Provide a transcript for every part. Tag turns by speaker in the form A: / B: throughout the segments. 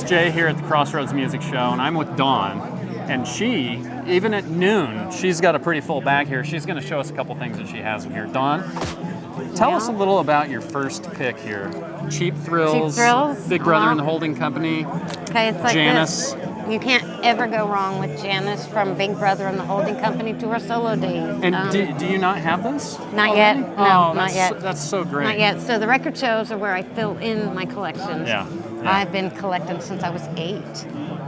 A: It's Jay here at the Crossroads Music Show, and I'm with Dawn. And she, even at noon, she's got a pretty full bag here. She's going to show us a couple things that she has in here. Dawn, tell us a little about your first pick here. Cheap Thrills, Big Brother and the Holding Company,
B: okay, it's like
A: Janice.
B: This. You can't ever go wrong with Janice from Big Brother and the Holding Company to her solo days.
A: And do you not have this?
B: Not yet. No,
A: not
B: yet.
A: That's so great.
B: Not yet. So the record shows are where I fill in my collections.
A: Yeah.
B: I've been collecting since I was 8.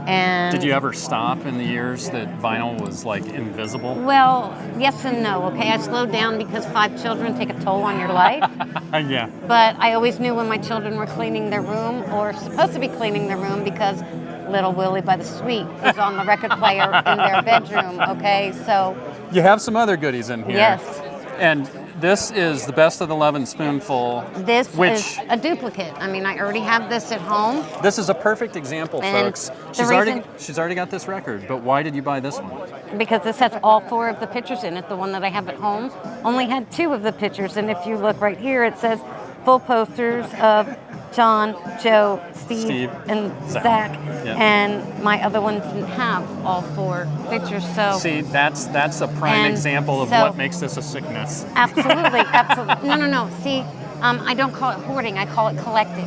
B: And
A: did you ever stop in the years that vinyl was like invisible?
B: Well, yes and no. Okay, I slowed down because 5 children take a toll on your life.
A: Yeah.
B: But I always knew when my children were cleaning their room or supposed to be cleaning their room because Little Willie by the Sweet is on the record player in their bedroom. Okay, so
A: you have some other goodies in here.
B: Yes.
A: And this is the Best of the Lovin' Spoonful.
B: This is a duplicate. I mean, I already have this at home.
A: This is a perfect example,
B: And
A: folks. She's already got this record, but why did you buy this one?
B: Because this has all 4 of the pictures in it. The one that I have at home only had 2 of the pictures, and if you look right here, it says full posters of John, Joe, Steve and Zach.
A: Yep.
B: And my other one didn't have all 4 pictures. So
A: see, that's a prime example of what makes this a sickness.
B: Absolutely, absolutely. No. See, I don't call it hoarding. I call it collecting.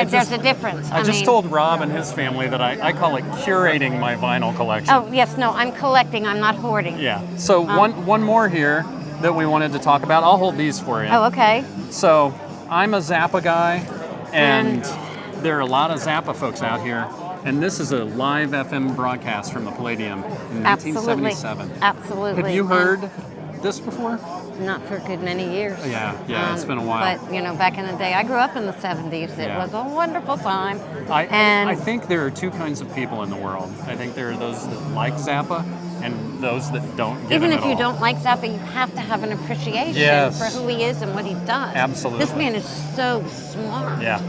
B: There's a difference.
A: I just told Rob and his family that I call it curating my vinyl collection.
B: Oh yes, no, I'm collecting. I'm not hoarding.
A: Yeah. So one more here that we wanted to talk about. I'll hold these for you.
B: Oh, okay.
A: So I'm a Zappa guy, and there are a lot of Zappa folks out here. And this is a live FM broadcast from the Palladium in 1977.
B: Absolutely.
A: Have you heard this before?
B: Not for a good many years.
A: Yeah, it's been a while.
B: But, back in the day, I grew up in the 70s. It was a wonderful time.
A: I think there are 2 kinds of people in the world. I think there are those that like Zappa and those that don't get
B: Even
A: him
B: if
A: at
B: you
A: all.
B: don't like Zappa, you have to have an appreciation for who he is and what he does.
A: Absolutely.
B: This man is so smart.
A: Yeah.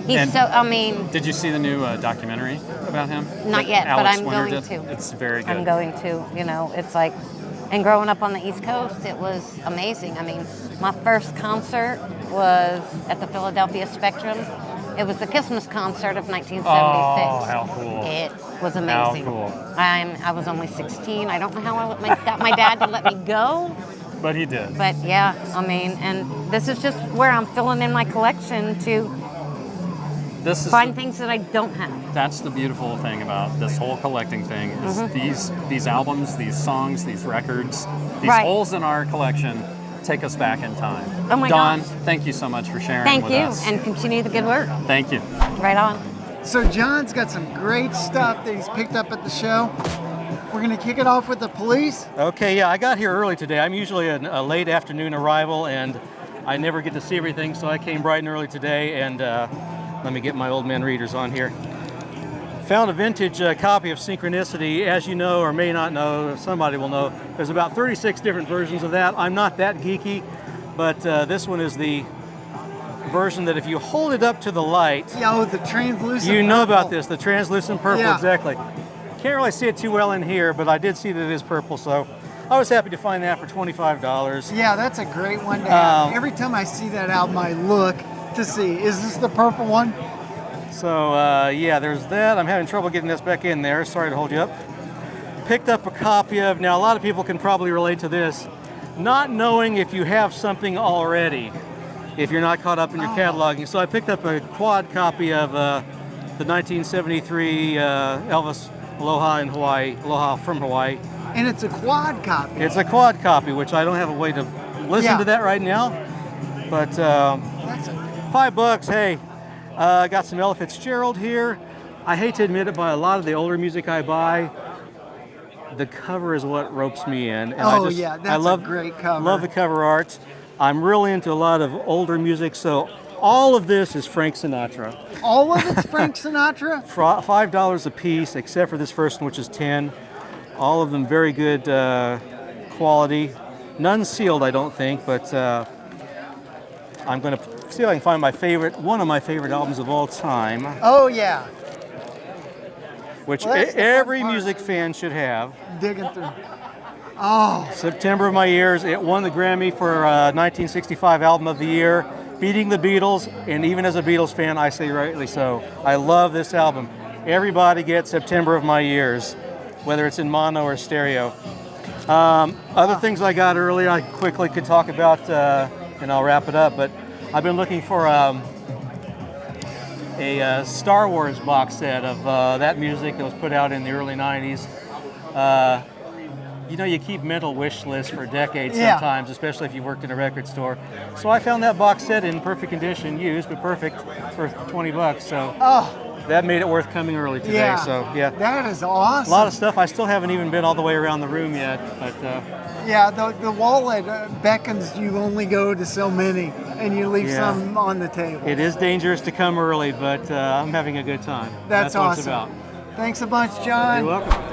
B: Did
A: you see the new documentary about him?
B: Not yet, but I'm going to.
A: It's very good.
B: I'm going to. It's like, and growing up on the East Coast, it was amazing. I mean, my first concert was at the Philadelphia Spectrum. It was the Christmas concert of 1976.
A: Oh, how cool.
B: It was amazing.
A: How cool.
B: I was only 16. I don't know how I got my dad to let me go.
A: But he did.
B: But yeah, I mean, and this is just where I'm filling in my collection to find things that I don't have.
A: That's the beautiful thing about this whole collecting thing is these albums, these songs, these records, these holes in our collection take us back in time.
B: Oh my
A: Dawn,
B: gosh.
A: Thank you so much for sharing with us.
B: Thank you, and continue the good work.
A: Thank you.
B: Right on.
C: So John's got some great stuff that he's picked up at the show. We're going to kick it off with the police.
D: Okay, yeah, I got here early today. I'm usually a late afternoon arrival, and I never get to see everything, so I came bright and early today, and let me get my old man readers on here. Found a vintage copy of Synchronicity. As you know, or may not know, somebody will know, there's about 36 different versions of that. I'm not that geeky, but this one is the version that if you hold it up to the light,
C: the translucent
D: you know
C: purple.
D: about this, the translucent purple, exactly. Can't really see it too well in here, but I did see that it is purple, so I was happy to find that for $25.
C: Yeah, that's a great one to have. Every time I see that album, I look to see, is this the purple one?
D: So, yeah, there's that. I'm having trouble getting this back in there. Sorry to hold you up. Picked up a copy of, now a lot of people can probably relate to this, not knowing if you have something already, if you're not caught up in your cataloging. So I picked up a quad copy of the 1973 Elvis Aloha in Hawaii, Aloha from Hawaii.
C: And it's a quad copy.
D: It's a quad copy, which I don't have a way to listen to that right now. But $5, hey. Got some Ella Fitzgerald here. I hate to admit it, but a lot of the older music I buy, the cover is what ropes me in. And
C: that's a great cover.
D: Love the cover art. I'm really into a lot of older music, so all of this is Frank Sinatra.
C: All of it's Frank Sinatra?
D: $5 a piece, except for this first one, which is $10. All of them very good quality. None sealed, I don't think, but I'm going to see if I can find one of my favorite albums of all time.
C: Oh, yeah.
D: Which every music fan should have.
C: Digging through. Oh.
D: September of My Years. It won the Grammy for 1965 Album of the Year. beating the Beatles, and even as a Beatles fan, I say rightly so. I love this album. Everybody gets September of My Years, whether it's in mono or stereo. Other things I got earlier, I quickly could talk about, and I'll wrap it up, but I've been looking for a Star Wars box set of that music that was put out in the early 90s. You know, you keep mental wish lists for decades sometimes, especially if you worked in a record store. So I found that box set in perfect condition, used, but perfect, for $20. So that made it worth coming early today.
C: Yeah.
D: So yeah,
C: That is awesome.
D: a lot of stuff. I still haven't even been all the way around the room yet, but
C: Yeah, the wallet beckons you only go to so many, and you leave some on the table.
D: it is dangerous to come early, but I'm having a good time.
C: That's
D: what
C: awesome.
D: it's about.
C: Thanks a bunch, John.
D: You're welcome.